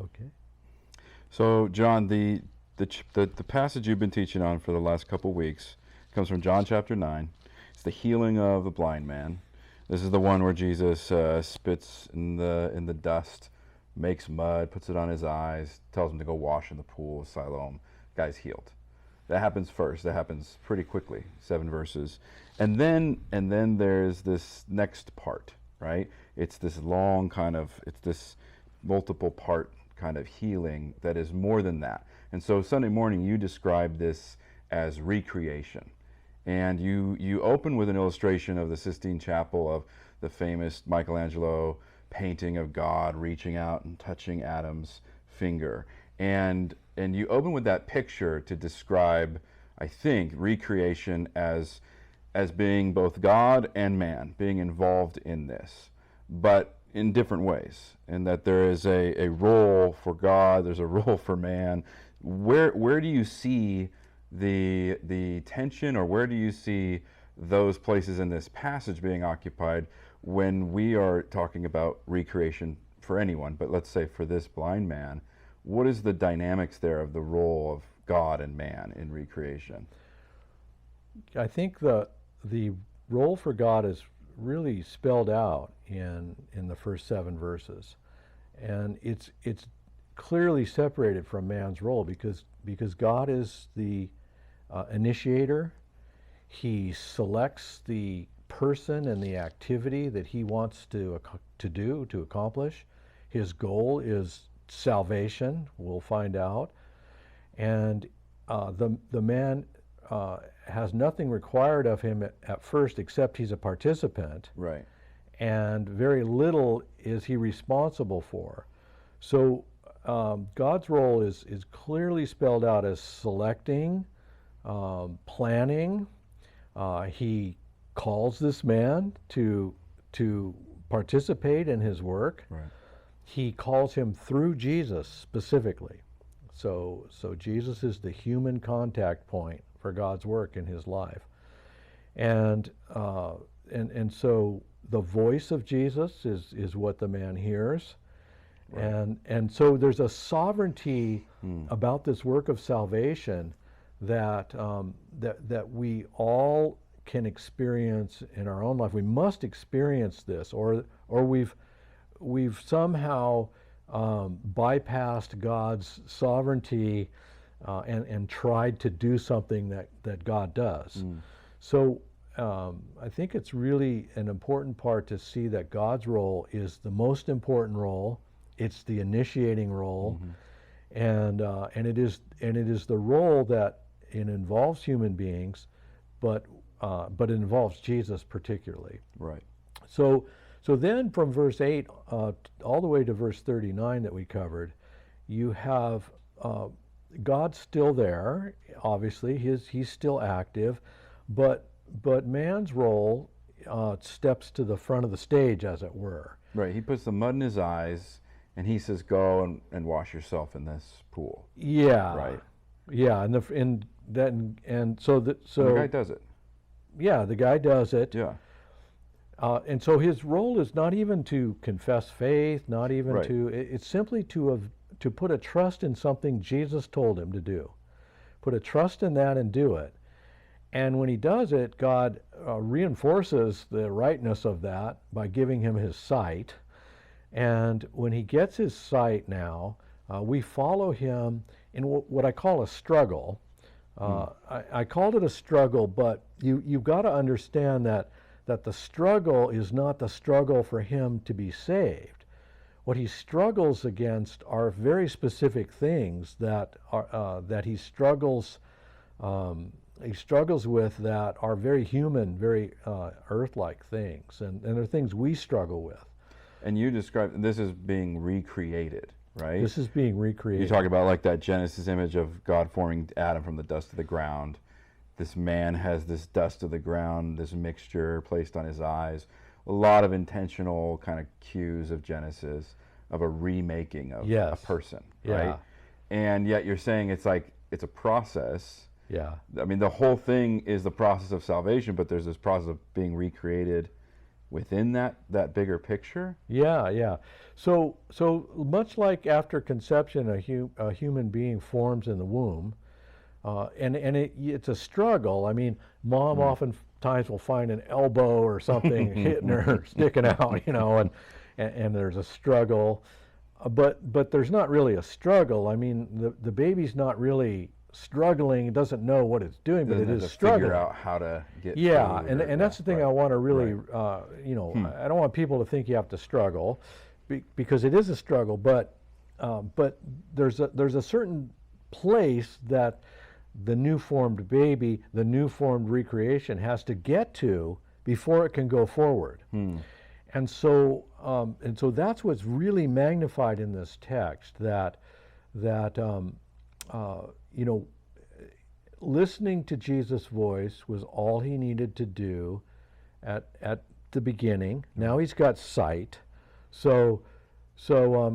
Okay. So, John, the passage you've been teaching on for the last couple weeks comes from John chapter 9. It's the healing of the blind man. This is the one where Jesus spits in the dust, makes mud, puts it on his eyes, tells him to go wash in the pool of Siloam. Guy's healed. That happens first. That happens pretty quickly, 7 verses. And then there's this next part, right? It's this long kind of, it's this multiple part kind of healing that is more than that. And so Sunday morning you describe this as recreation. And you open with an illustration of the Sistine Chapel, of the famous Michelangelo painting of God reaching out and touching Adam's finger. And you open with that picture to describe, I think, recreation as being both God and man being involved in this, but in different ways, and that there is a role for God, there's a role for man. Where do you see the tension, or where do you see those places in this passage being occupied when we are talking about recreation for anyone, but let's say for this blind man? What is the dynamics there of the role of God and man in recreation? I think the role for God is really spelled out in the first 7 verses, and it's clearly separated from man's role because God is the initiator. He selects the person and the activity that he wants to accomplish. His goal is salvation. We'll find out, and the man has nothing required of him at first except he's a participant, Right. and very little is he responsible for. So God's role is clearly spelled out as selecting, planning. He calls this man to participate in his work. Right. He calls him through Jesus specifically. So Jesus is the human contact point for God's work in his life, and so the voice of Jesus is what the man hears, right. And so there's a sovereignty about this work of salvation that that we all can experience in our own life. We must experience this, or we've somehow bypassed God's sovereignty and tried to do something that God does. So I think it's really an important part to see that God's role is the most important role. It's the initiating role, and it is the role that it involves human beings, but it involves Jesus particularly. Right. So then from verse 8 all the way to verse 39 that we covered, you have God's still there, obviously, he's still active, but man's role steps to the front of the stage, as it were. Right. He puts the mud in his eyes and he says, go and wash yourself in this pool. Yeah. Right. Yeah, and so the guy does it. Yeah, the guy does it. Yeah. And so his role is not even to confess faith, not even Right. it's simply to put a trust in something Jesus told him to do. Put a trust in that and do it. And when he does it, God reinforces the rightness of that by giving him his sight. And when he gets his sight now, we follow him in what I call a struggle. I called it a struggle, but you've got to understand that the struggle is not the struggle for him to be saved. What he struggles against are very specific things that he struggles with that are very human, very earth-like things, and they're things we struggle with. And you describe this as being recreated, right? This is being recreated. You talk about like that Genesis image of God forming Adam from the dust of the ground. This man has this dust of the ground, this mixture placed on his eyes. A lot of intentional kind of cues of Genesis, of a remaking of a person, right? And yet you're saying it's like, it's a process. Yeah. I mean, the whole thing is the process of salvation, but there's this process of being recreated within that bigger picture? Yeah, yeah. So much like after conception, a human being forms in the womb, and it's a struggle. I mean, mom oftentimes will find an elbow or something hitting her, sticking out, and there's a struggle. But there's not really a struggle. I mean, the baby's not really struggling. It doesn't know what it's doing, but it is struggling. Figure out how to get Yeah, food and that's the thing I want to really, I don't want people to think you have to struggle, because it is a struggle. But there's a certain place that the new formed baby, the new formed recreation has to get to before it can go forward. And so that's what's really magnified in this text, that listening to Jesus' voice was all he needed to do at the beginning. Now he's got sight, so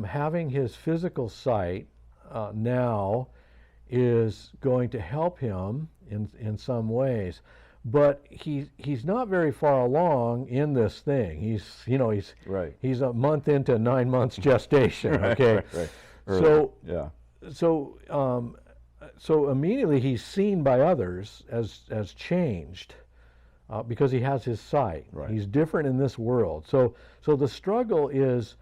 having his physical sight now is going to help him in some ways. But he's not very far along in this thing. He's a month into 9 months gestation. Okay, right. So immediately he's seen by others as changed, because he has his sight. Right. He's different in this world. So the struggle is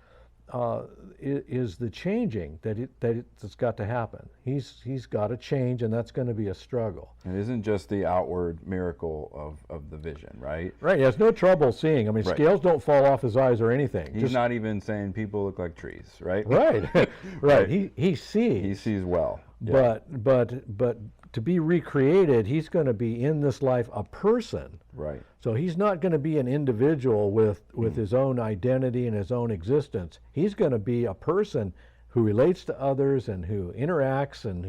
the changing that's got to happen. He's got to change, and that's going to be a struggle. It isn't just the outward miracle of the vision, right? Right. He has no trouble seeing. I mean, scales don't fall off his eyes or anything. He's not even saying people look like trees, right? Right. Right. He sees. He sees well. Yeah. But to be recreated, he's going to be in this life a person. Right. So he's not going to be an individual with his own identity and his own existence. He's going to be a person who relates to others and who interacts and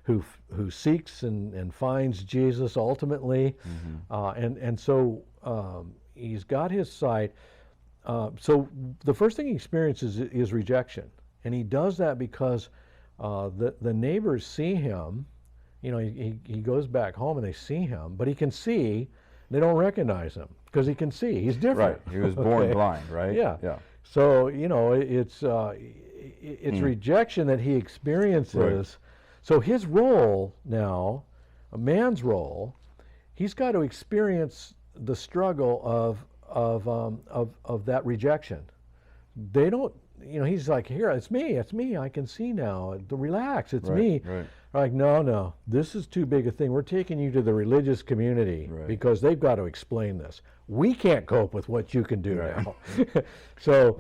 who seeks and finds Jesus ultimately. And so he's got his sight. So the first thing he experiences is rejection, and he does that because the neighbors see him. He goes back home and they see him, but he can see. They don't recognize him because he can see. He's different. Right. He was born blind, right? Yeah. Yeah. So it's rejection that he experiences. Right. So his role now, a man's role, he's got to experience the struggle of that rejection. They don't. He's like, here, it's me. I can see now. Relax, it's me. Right. Like, no, this is too big a thing. We're taking you to the religious community because they've got to explain this. We can't cope with what you can do now. So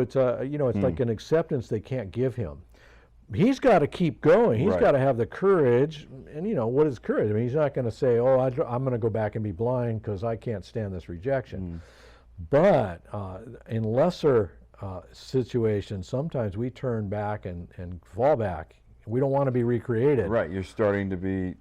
it's it's like an acceptance they can't give him. He's got to keep going. He's got to have the courage. And what is courage? I mean, he's not going to say, I'm going to go back and be blind because I can't stand this rejection. But in lesser situations, sometimes we turn back and fall back. We don't want to be recreated. Right. You're starting to be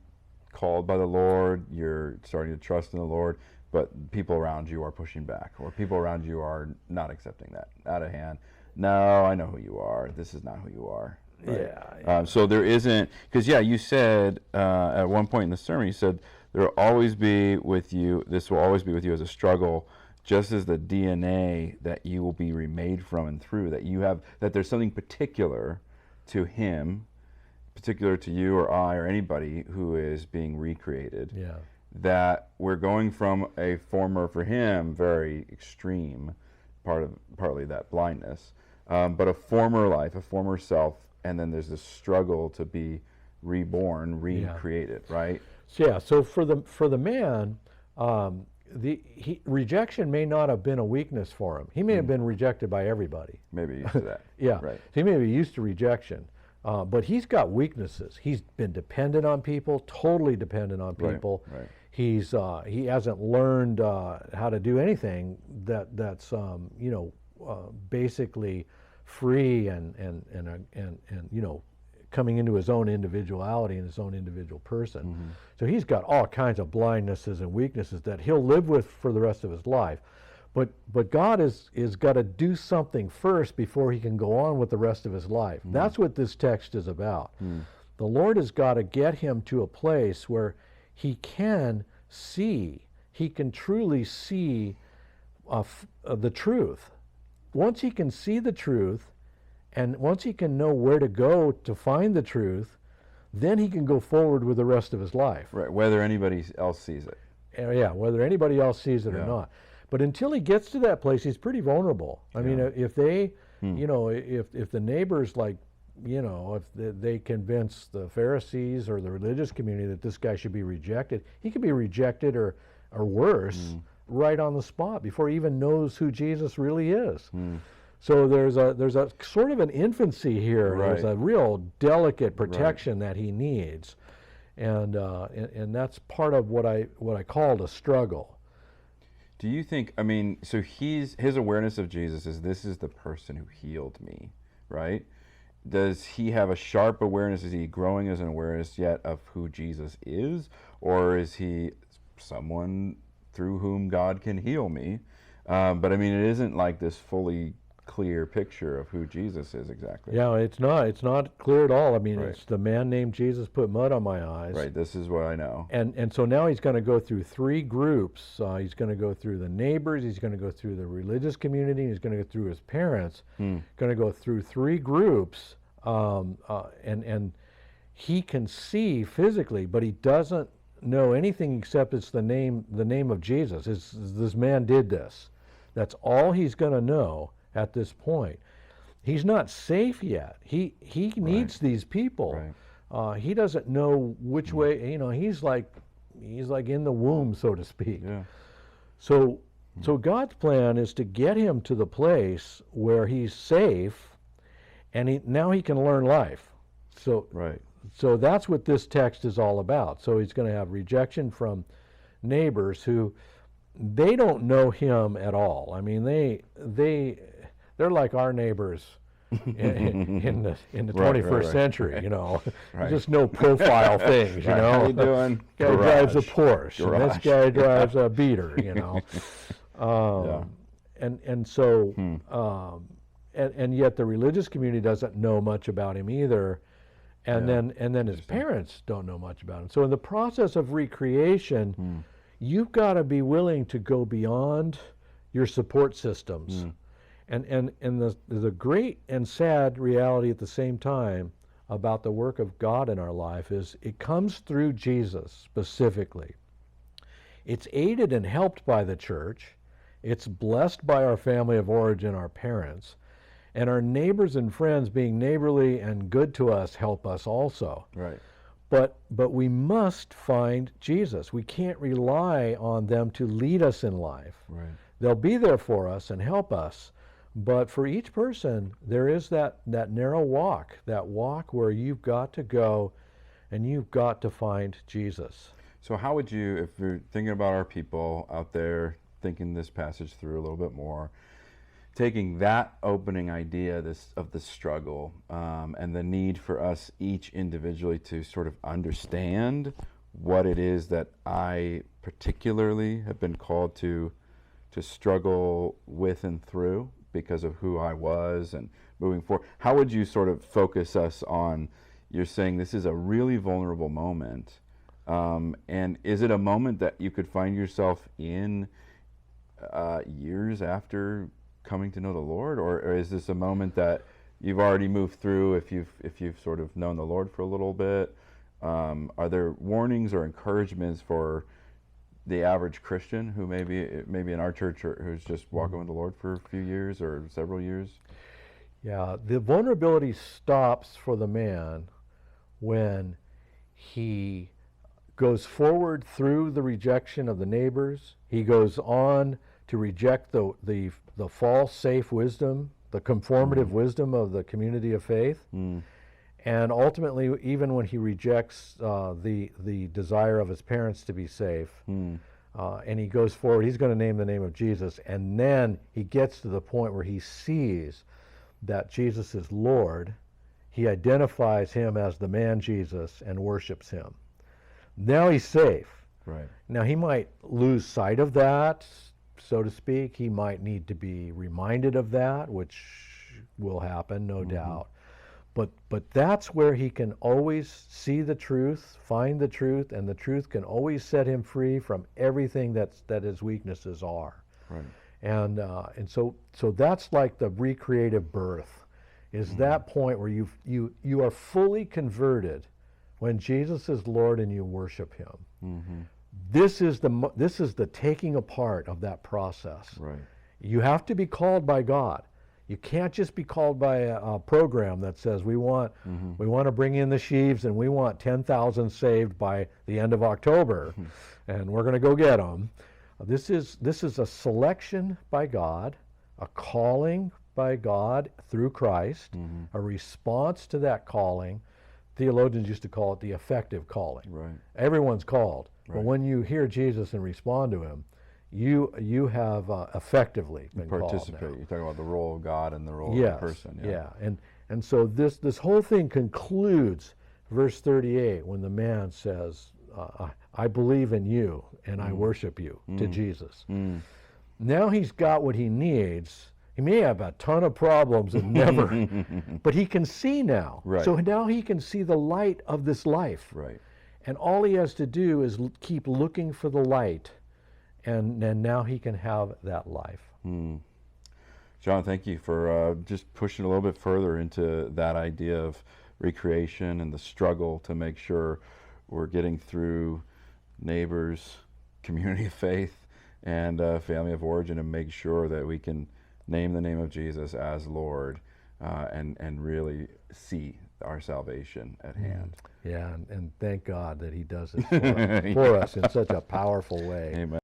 called by the Lord. You're starting to trust in the Lord, but people around you are pushing back, or people around you are not accepting that out of hand. No, I know who you are. This is not who you are. Right? Yeah. So there isn't, because you said at one point in the sermon, you said there will always be with you. This will always be with you as a struggle. Just as the DNA that you will be remade from and through, that there's something particular to him, particular to you or I or anybody who is being recreated. Yeah. That we're going from a former, for him, very extreme, partly that blindness, but a former life, a former self, and then there's this struggle to be reborn, recreated, right? So for the man, rejection may not have been a weakness for him. He may have been rejected by everybody. Maybe used to that. Yeah. Right. He may be used to rejection, but he's got weaknesses. He's been dependent on people, totally dependent on people. Right. He hasn't learned how to do anything that's basically free and coming into his own individuality and his own individual person. So he's got all kinds of blindnesses and weaknesses that he'll live with for the rest of his life. But God is got to do something first before he can go on with the rest of his life. That's what this text is about. The Lord has got to get him to a place where he can see, he can truly see the truth. Once he can see the truth, and once he can know where to go to find the truth, then he can go forward with the rest of his life. Right, whether anybody else sees it. Yeah, whether anybody else sees it or Yeah. not. But until he gets to that place, he's pretty vulnerable. I mean, if they, if the neighbors, like, if they convince the Pharisees or the religious community that this guy should be rejected, he could be rejected or worse right on the spot before he even knows who Jesus really is. So there's a sort of an infancy here. Right. There's a real delicate protection that he needs, and that's part of what I called a struggle. Do you think, I mean, so his awareness of Jesus is, this is the person who healed me, right? Does he have a sharp awareness? Is he growing as an awareness yet of who Jesus is? Or is he someone through whom God can heal me? But I mean, it isn't like this fully clear picture of who Jesus is exactly. Yeah, it's not clear at all. I mean, Right. it's the man named Jesus put mud on my eyes. Right, this is what I know. And so now he's going to go through three groups. He's going to go through the neighbors, he's going to go through the religious community, he's going to go through his parents. Going to go through three groups, and he can see physically, but he doesn't know anything except it's the name of Jesus. This man did this. That's all he's going to know at this point. He's not safe yet. He needs these people. Right. He doesn't know which way. He's like in the womb, so to speak. Yeah. So God's plan is to get him to the place where he's safe, and now he can learn life. Right. So that's what this text is all about. So he's going to have rejection from neighbors who they don't know him at all. I mean, they're like our neighbors in the 21st century. Right. Just no profile things. Right. How you doing? Guy drives a Garage. Porsche, and this guy drives a beater. Yeah. And so and yet the religious community doesn't know much about him either. And then his parents don't know much about him. So in the process of recreation, you've got to be willing to go beyond your support systems. And the great and sad reality at the same time about the work of God in our life is it comes through Jesus specifically. It's aided and helped by the church. It's blessed by our family of origin, our parents. And our neighbors and friends being neighborly and good to us help us also. Right. But we must find Jesus. We can't rely on them to lead us in life. Right. They'll be there for us and help us. But for each person, there is that narrow walk, that walk where you've got to go and you've got to find Jesus. So how would you, if you're thinking about our people out there, thinking this passage through a little bit more, taking that opening idea of the struggle and the need for us each individually to sort of understand what it is that I particularly have been called to struggle with and through because of who I was and moving forward, how would you sort of focus us on, you're saying this is a really vulnerable moment, and is it a moment that you could find yourself in years after coming to know the Lord, or is this a moment that you've already moved through if you've sort of known the Lord for a little bit? Are there warnings or encouragements for the average Christian who maybe in our church or who's just walking with the Lord for a few years or several years? Yeah, the vulnerability stops for the man when he goes forward through the rejection of the neighbors. He goes on to reject the false, safe wisdom, the conformative wisdom of the community of faith. And ultimately, even when he rejects the desire of his parents to be safe, and he goes forward, he's going to name the name of Jesus. And then he gets to the point where he sees that Jesus is Lord. He identifies him as the man Jesus and worships him. Now he's safe. Right. Now he might lose sight of that, so to speak. He might need to be reminded of that, which will happen, no doubt. But that's where he can always see the truth, find the truth, and the truth can always set him free from everything that his weaknesses are. Right. And so that's like the recreative birth, is that point where you are fully converted when Jesus is Lord and you worship Him. This is the taking apart of that process. Right. You have to be called by God. You can't just be called by a program that says we want to bring in the sheaves and we want 10,000 saved by the end of October, and we're going to go get them. This is a selection by God, a calling by God through Christ, a response to that calling. Theologians used to call it the effective calling. Right. Everyone's called, but Right. when you hear Jesus and respond to Him, you have effectively been Participate. called now. You're talking about the role of God and the role of Yes, the person. yeah. And so this whole thing concludes verse 38 when the man says, I believe in you and I worship you, to Jesus. Now he's got what he needs. He may have a ton of problems and never, but he can see now. Right. So now he can see the light of this life. Right. And all he has to do is keep looking for the light, and now he can have that life. John, thank you for just pushing a little bit further into that idea of recreation and the struggle to make sure we're getting through neighbors, community of faith, and family of origin, and make sure that we can name the name of Jesus as Lord and really see our salvation at hand. Yeah, and thank God that he does it for us in such a powerful way. Amen.